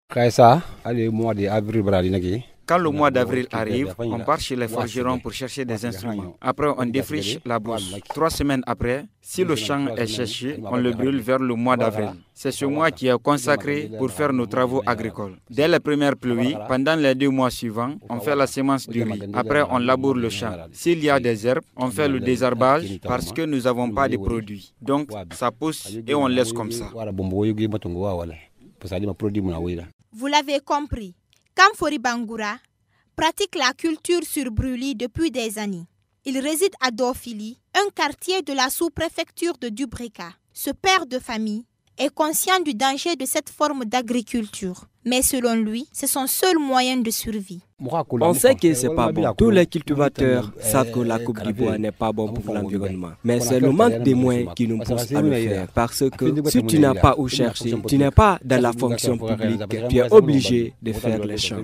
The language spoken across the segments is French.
Quand le mois d'avril arrive, on part chez les forgerons pour chercher des instruments. Après, on défriche la brousse. 3 semaines après, si le champ est cherché, on le brûle vers le mois d'avril. C'est ce mois qui est consacré pour faire nos travaux agricoles. Dès les premières pluies, pendant les 2 mois suivants, on fait la semence du riz. Après, on laboure le champ. S'il y a des herbes, on fait le désherbage parce que nous n'avons pas de produits. Donc, ça pousse et on laisse comme ça. Vous l'avez compris. Kamfori Bangoura pratique la culture sur brûlis depuis des années. Il réside à Dofili, un quartier de la sous-préfecture de Dubreka. Ce père de famille est conscient du danger de cette forme d'agriculture. Mais selon lui, c'est son seul moyen de survie. On sait que ce n'est pas bon. Tous les cultivateurs savent que la coupe du bois n'est pas bon pour l'environnement. Mais c'est le manque de moyens qui nous pousse à le faire. Parce que si tu n'as pas où chercher, tu n'es pas dans la fonction publique, tu es obligé de faire les champs.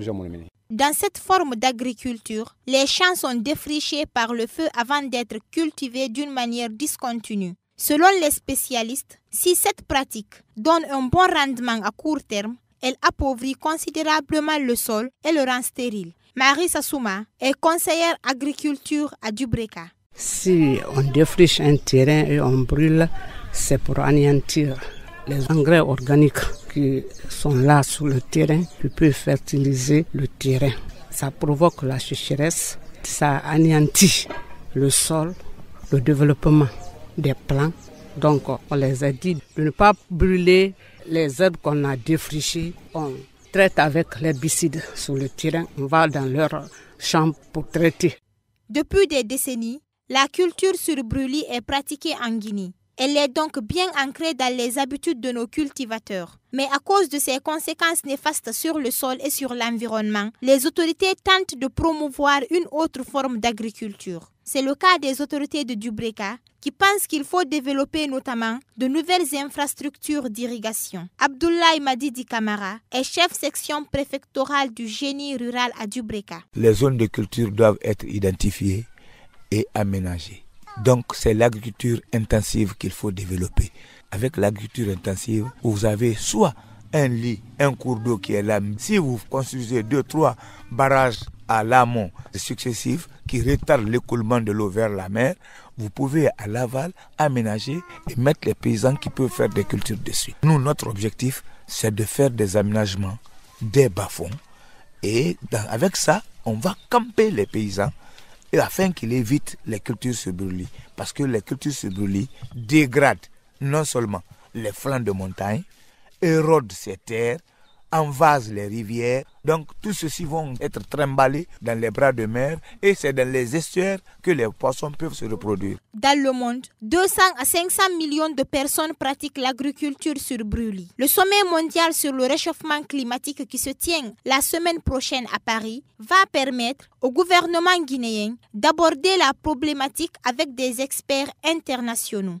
Dans cette forme d'agriculture, les champs sont défrichés par le feu avant d'être cultivés d'une manière discontinue. Selon les spécialistes, si cette pratique donne un bon rendement à court terme, elle appauvrit considérablement le sol et le rend stérile. Marie Sassouma est conseillère agriculture à Dubreka. Si on défriche un terrain et on brûle, c'est pour anéantir les engrais organiques qui sont là sur le terrain, qui peuvent fertiliser le terrain. Ça provoque la sécheresse, ça anéantit le sol, le développement des plants. Donc on les a dit de ne pas brûler les herbes qu'on a défrichées. On traite avec l'herbicide sur le terrain, on va dans leur champ pour traiter. Depuis des décennies, la culture sur brûlis est pratiquée en Guinée. Elle est donc bien ancrée dans les habitudes de nos cultivateurs. Mais à cause de ses conséquences néfastes sur le sol et sur l'environnement, les autorités tentent de promouvoir une autre forme d'agriculture. C'est le cas des autorités de Dubreka qui pensent qu'il faut développer notamment de nouvelles infrastructures d'irrigation. Abdoulaye Madidi Kamara est chef section préfectorale du génie rural à Dubreka. Les zones de culture doivent être identifiées et aménagées. Donc c'est l'agriculture intensive qu'il faut développer. Avec l'agriculture intensive, vous avez soit un lit, un cours d'eau qui est là. Si vous construisez 2-3 barrages à l'amont successifs qui retardent l'écoulement de l'eau vers la mer, vous pouvez à l'aval aménager et mettre les paysans qui peuvent faire des cultures dessus. Nous, notre objectif, c'est de faire des aménagements des bas-fonds et avec ça, on va camper les paysans et afin qu'ils évitent les cultures sur brûlis. Parce que les cultures sur brûlis dégradent non seulement les flancs de montagne, érodent ces terres, envasent les rivières. Donc tout ceci vont être trimballés dans les bras de mer et c'est dans les estuaires que les poissons peuvent se reproduire. Dans le monde, 200 à 500 millions de personnes pratiquent l'agriculture sur brûlis. Le sommet mondial sur le réchauffement climatique qui se tient la semaine prochaine à Paris va permettre au gouvernement guinéen d'aborder la problématique avec des experts internationaux.